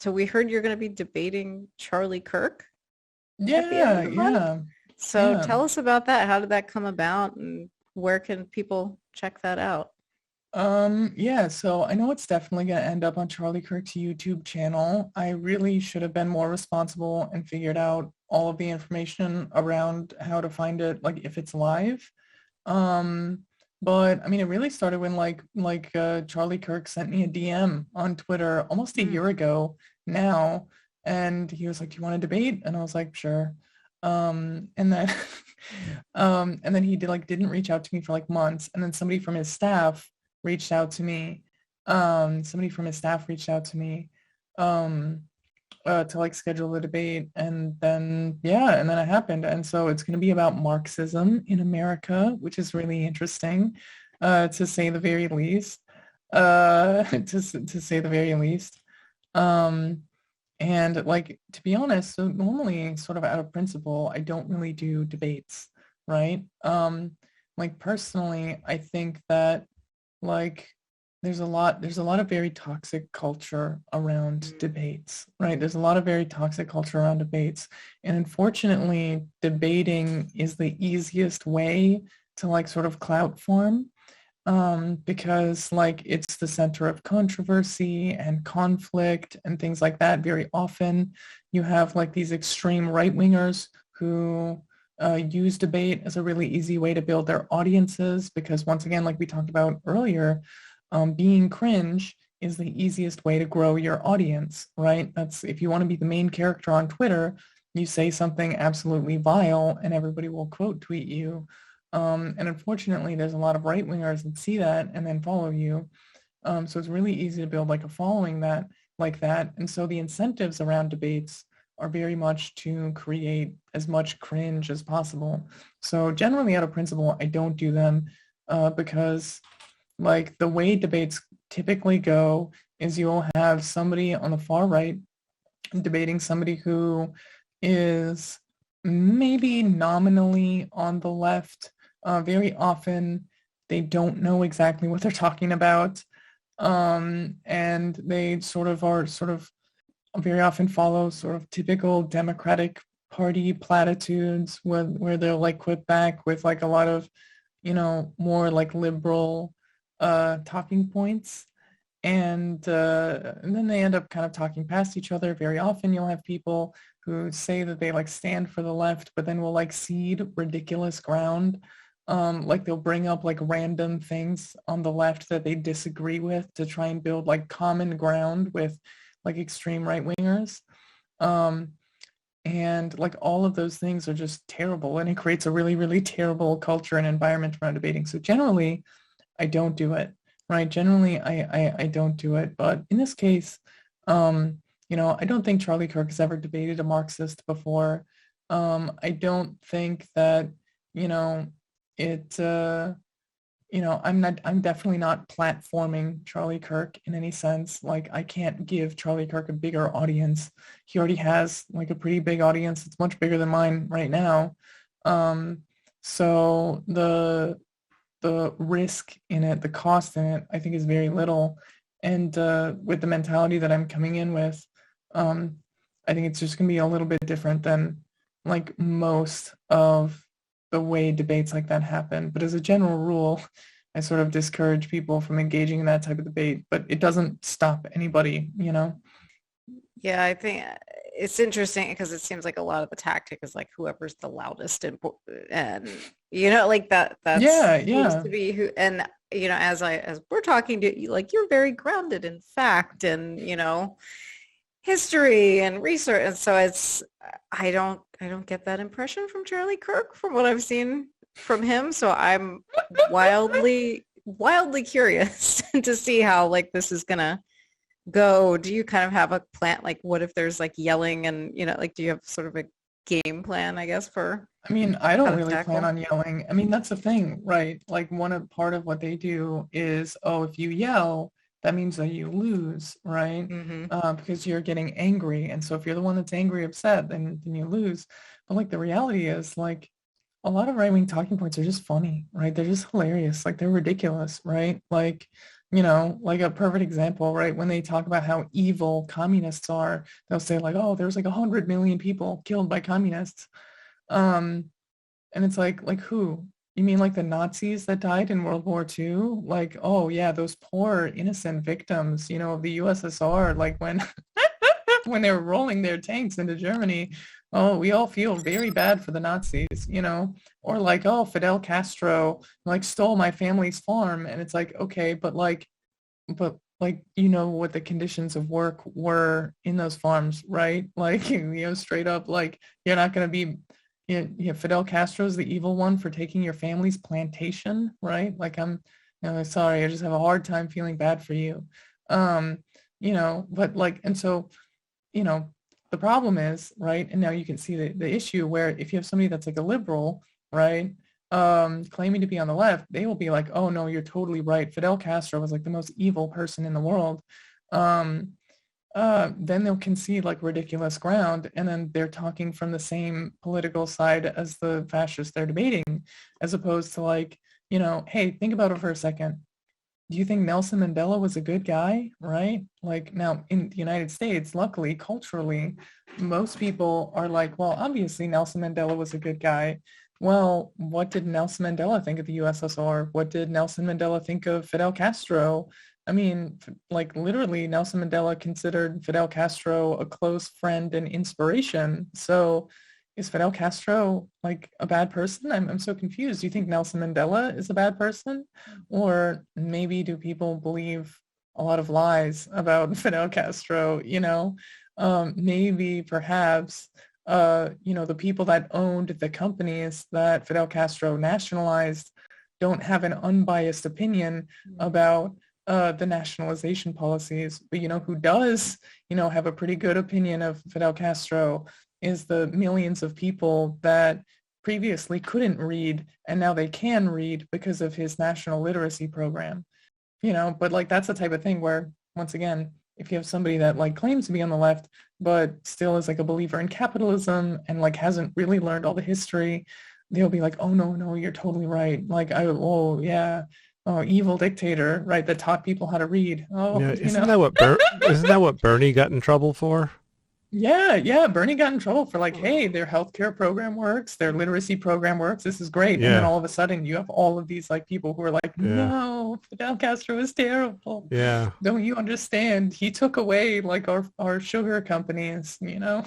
So we heard you're going to be debating Charlie Kirk at the end Yeah, of the month. yeah, So yeah. tell us about that. How did that come about, and where can people check that out? Yeah, so I know it's definitely gonna end up on Charlie Kirk's YouTube channel. I really should have been more responsible and figured out all of the information around how to find it, like if it's live. Um, but I mean, it really started when Charlie Kirk sent me a DM on Twitter almost a Mm. year ago now, and he was like, "Do you want to debate?" And I was like, "Sure." And then and then he didn't reach out to me for like months, and then somebody from his staff reached out to me. Somebody from his staff reached out to me. Um, to like schedule a debate, and then yeah, and then it happened, and so it's going to be about Marxism in America, which is really interesting, to say the very least. To say the very least. Um, and like to be honest, so normally, sort of out of principle, I don't really do debates, right? Like personally, I think that like there's a lot of very toxic culture around Mm. debates, right? There's a lot of very toxic culture around debates, and unfortunately debating is the easiest way to like sort of clout form, because like it's the center of controversy and conflict and things like that. Very often you have like these extreme right-wingers who use debate as a really easy way to build their audiences, because once again, like we talked about earlier, being cringe is the easiest way to grow your audience, right? That's if you want to be the main character on Twitter, you say something absolutely vile and everybody will quote tweet you. And unfortunately, there's a lot of right wingers that see that and then follow you. So it's really easy to build like a following that like that. And so the incentives around debates are very much to create as much cringe as possible. So generally, out of principle, I don't do them, because like the way debates typically go is you'll have somebody on the far right debating somebody who is maybe nominally on the left. Very often they don't know exactly what they're talking about. And they sort of very often follow sort of typical Democratic Party platitudes where they'll like quip back with like a lot of, more like liberal talking points, and then they end up kind of talking past each other. Very often you'll have people who say that they like stand for the left, but then will like cede ridiculous ground. Like they'll bring up like random things on the left that they disagree with to try and build like common ground with like extreme right wingers. Um, and like all of those things are just terrible, and it creates a really, really terrible culture and environment around debating. So generally, I don't do it, right? Generally, I don't do it. But in this case, I don't think Charlie Kirk has ever debated a Marxist before. I don't think that, you know, it, I'm definitely not platforming Charlie Kirk in any sense. Like, I can't give Charlie Kirk a bigger audience. He already has like a pretty big audience. It's much bigger than mine right now. Um, so the risk in it, the cost in it, I think is very little. And with the mentality that I'm coming in with, um, I think it's just going to be a little bit different than like most of the way debates like that happen. But as a general rule, I sort of discourage people from engaging in that type of debate, but it doesn't stop anybody. Yeah, I think it's interesting because it seems like a lot of the tactic is like whoever's the loudest and like that Yeah, seems yeah. to be who. And as we're talking to you, like you're very grounded in fact and history and research, and so I don't get that impression from Charlie Kirk from what I've seen from him. So I'm wildly curious to see how like this is gonna go. Do you kind of have a plan? Like, what if there's like yelling and, like, do you have sort of a game plan, I guess, for I mean, I how don't to really plan tackle? on yelling. I mean, that's the thing, right? Like part of what they do is, oh, if you yell, that means that you lose, right? Hmm. Because you're getting angry. And so if you're the one that's angry, upset, then you lose. But like the reality is like a lot of right-wing talking points are just funny, right? They're just hilarious. Like they're ridiculous, right? Like you know, like a perfect example, right? When they talk about how evil communists are, they'll say like, oh, there's like 100 million people killed by communists. Um, and it's like who? You mean like the Nazis that died in World War II? Like, oh yeah, those poor innocent victims, you know, of the USSR, like when when they were rolling their tanks into Germany. Oh, we all feel very bad for the Nazis, you know, or like, oh, Fidel Castro like stole my family's farm. And it's like, okay, but like, you know what the conditions of work were in those farms, right? Like, you know, straight up, like you're not going to be, Fidel Castro's the evil one for taking your family's plantation, right? Like you know, sorry, I just have a hard time feeling bad for you. Um, you know, but like, and so, you know, the problem is, right? And now you can see the issue where if you have somebody that's like a liberal, right? Claiming to be on the left, they will be like, oh no, you're totally right. Fidel Castro was like the most evil person in the world. Um, then they'll concede like ridiculous ground, and then they're talking from the same political side as the fascists they're debating, as opposed to like, you know, hey, think about it for a second. Do you think Nelson Mandela was a good guy, right? Like now in the United States, luckily, culturally, most people are like, well, obviously Nelson Mandela was a good guy. Well, what did Nelson Mandela think of the USSR? What did Nelson Mandela think of Fidel Castro? I mean, like literally Nelson Mandela considered Fidel Castro a close friend and inspiration. So is Fidel Castro like a bad person? I'm so confused. Do you think Nelson Mandela is a bad person? Or maybe do people believe a lot of lies about Fidel Castro, you know? Maybe perhaps, you know, the people that owned the companies that Fidel Castro nationalized don't have an unbiased opinion about the nationalization policies. But, you know, who does, you know, have a pretty good opinion of Fidel Castro is the millions of people that previously couldn't read and now they can read because of his national literacy program, you know. But like that's the type of thing where, once again, if you have somebody that like claims to be on the left but still is like a believer in capitalism and like hasn't really learned all the history, they'll be like, oh no, you're totally right. Like, oh yeah, oh, evil dictator, right, that taught people how to read. Oh, Yeah, you know. isn't that what Bernie got in trouble for? Yeah. Bernie got in trouble for like, hey, their healthcare program works, their literacy program works. This is great. And then Yeah, all of a sudden you have all of these like people who are like, yeah, no, Fidel Castro is terrible. yeah. Don't you understand? He took away like our sugar companies, you know?